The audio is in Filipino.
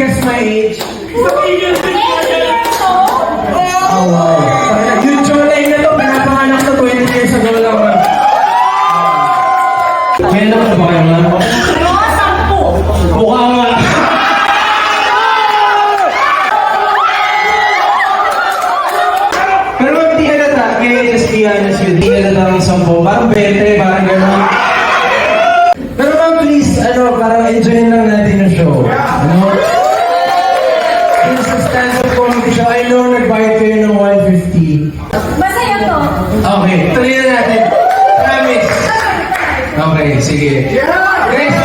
guess my age? Oh, Oh, wow. Yung jawline na to, pinapanganak to 20 years ago lang. May anak na ba kayo, ma'am? Mukha nga. Pero ma'am, di halata. Kaya just be honest with you. Di halata ng 10. Parang 20, parang gano'n. Pero ma'am, please, parang enjoyin lang natin yung show. It's a stand-up comedy show. I know, nag-bayad kayo ng 150. Masaya to. Okay, tuloy na natin. Promise. Okay, sige. Next